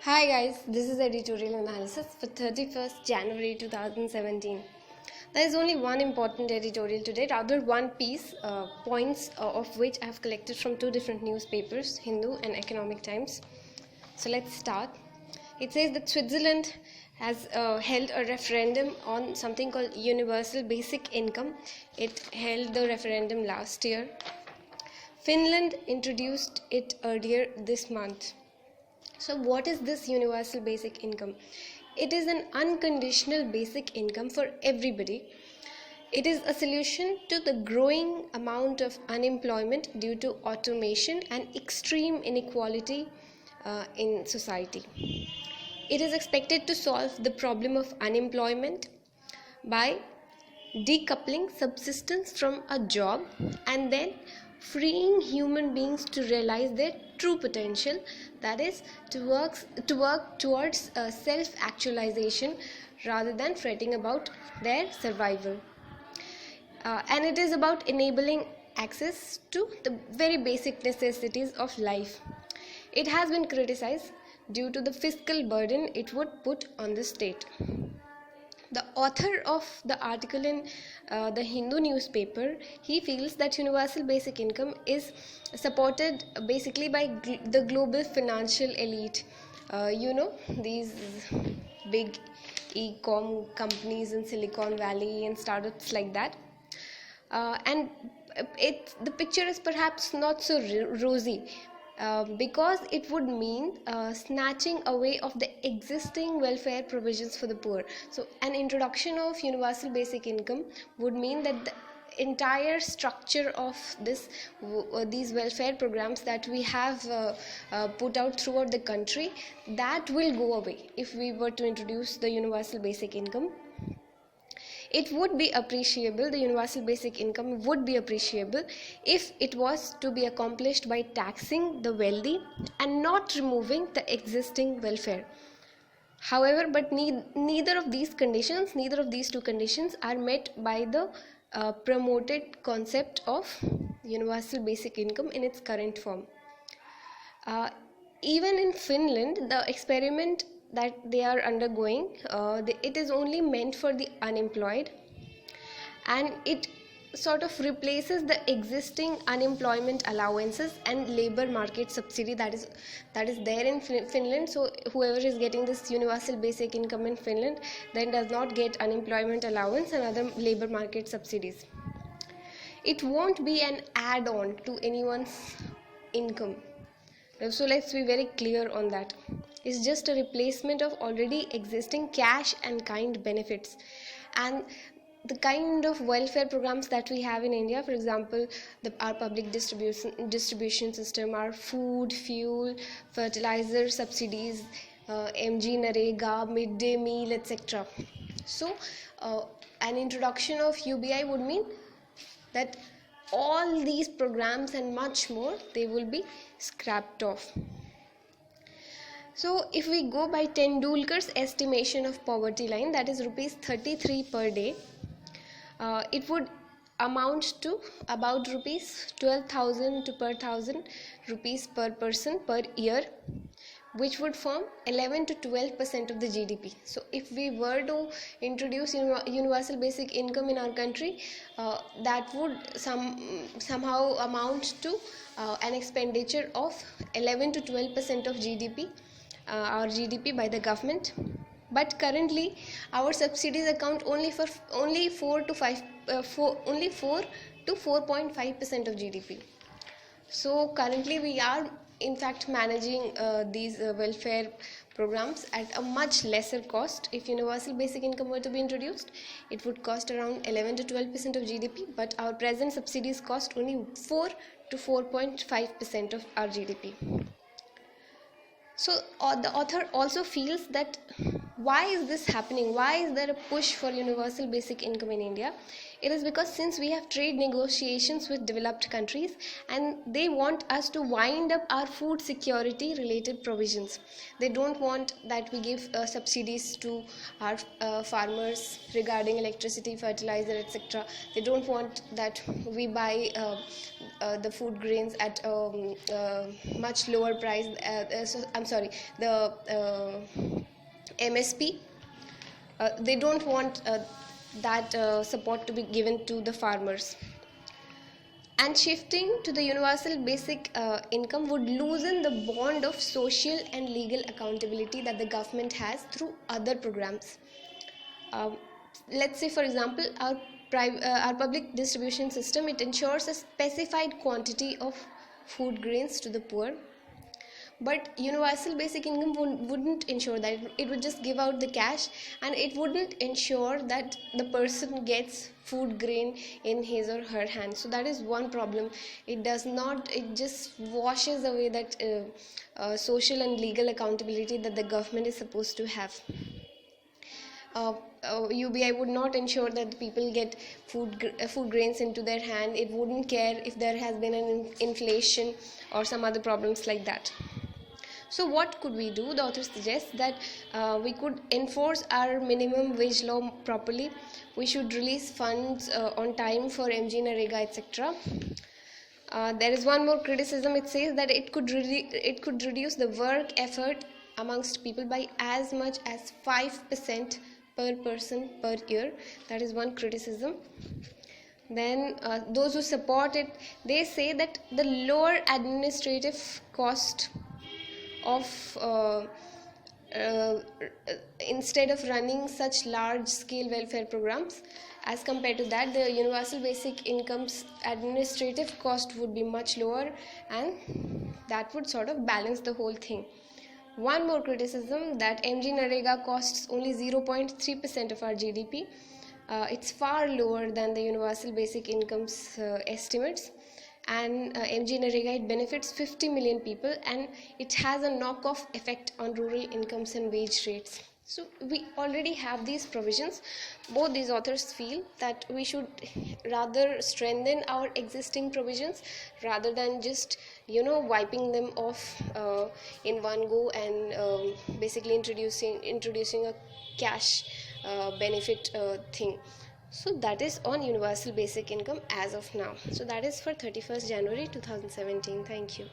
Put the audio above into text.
Hi guys, this is editorial analysis for 31st January 2017. There is only one important editorial today, rather one piece, points of which I have collected from two different newspapers, Hindu and Economic Times. So let's start. It says that Switzerland has held a referendum on something called universal basic income. It held the referendum last year. Finland introduced it earlier this month. So what is this universal basic income? It is an unconditional basic income for everybody. It is a solution to the growing amount of unemployment due to automation and extreme inequality in society. It is expected to solve the problem of unemployment by decoupling subsistence from a job and then freeing human beings to realize their true potential, that is to work towards self-actualization rather than fretting about their survival. And it is about enabling access to the very basic necessities of life. It has been criticized due to the fiscal burden it would put on the state. The author of the article in the Hindu newspaper, he feels that universal basic income is supported basically by the global financial elite. These big e-com companies in Silicon Valley and startups like that. And the picture is perhaps not so rosy. Because it would mean snatching away of the existing welfare provisions for the poor. So an introduction of universal basic income would mean that the entire structure of these welfare programs that we have put out throughout the country, that will go away if we were to introduce the universal basic income. It would be appreciable, the universal basic income would be appreciable if it was to be accomplished by taxing the wealthy and not removing the existing welfare. However, but neither of these two conditions are met by the promoted concept of universal basic income in its current form. Even in Finland, the experiment that they are undergoing, it is only meant for the unemployed, and it sort of replaces the existing unemployment allowances and labor market subsidy that is there in Finland. So whoever is getting this universal basic income in Finland then does not get unemployment allowance and other labor market subsidies. It won't be an add-on to anyone's income. So let's be very clear on that. It's just a replacement of already existing cash and kind benefits. And the kind of welfare programs that we have in India, for example, our public distribution system, our food, fuel, fertilizer subsidies, MG Narega, midday meal, etc. So an introduction of UBI would mean that all these programs and much more, they will be scrapped off. So if we go by Tendulkar's estimation of poverty line, that is rupees 33 per day, it would amount to about rupees 12,000 to per 1,000 rupees per person per year, which would form 11 to 12% of the GDP. So if we were to introduce universal basic income in our country, that would somehow amount to an expenditure of 11 to 12% of GDP, our GDP by the government. But currently our subsidies account only for 4 to 4.5% of GDP. So currently we are in fact managing these welfare programs at a much lesser cost. If universal basic income were to be introduced, it would cost around 11 to 12% of GDP, but our present subsidies cost only 4 to 4.5% of our GDP. So the author also feels that why is this happening? Why is there a push for universal basic income in India? It is because since we have trade negotiations with developed countries and they want us to wind up our food security related provisions. They don't want that we give subsidies to our farmers regarding electricity, fertilizer, etc. They don't want that we buy the food grains at much lower price. The MSP. They don't want that support to be given to the farmers. And shifting to the universal basic income would loosen the bond of social and legal accountability that the government has through other programs. Let's say, for example, our public distribution system, it ensures a specified quantity of food grains to the poor, but universal basic income wouldn't ensure that. It would just give out the cash, and it wouldn't ensure that the person gets food grain in his or her hand. So that is one problem. It just washes away that social and legal accountability that the government is supposed to have. UBI would not ensure that the people get food grains into their hand. It wouldn't care if there has been an inflation or some other problems like that. So what could we do? The author suggests that we could enforce our minimum wage law properly. We should release funds on time for MG, Narega, etc. There is one more criticism. It says that it could reduce the work effort amongst people by as much as 5% per person per year. That is one criticism. Then those who support it, they say that the lower administrative cost of instead of running such large scale welfare programs, as compared to that, the universal basic income's administrative cost would be much lower, and that would sort of balance the whole thing. One more criticism, that MG Narega costs only 0.3% of our GDP. It's far lower than the universal basic income's estimates. And MG Narega, it benefits 50 million people, and it has a knock-off effect on rural incomes and wage rates. So we already have these provisions. Both these authors feel that we should rather strengthen our existing provisions rather than just wiping them off in one go and basically introducing a cash benefit thing. So that is on universal basic income as of now. So that is for 31st January 2017. Thank you.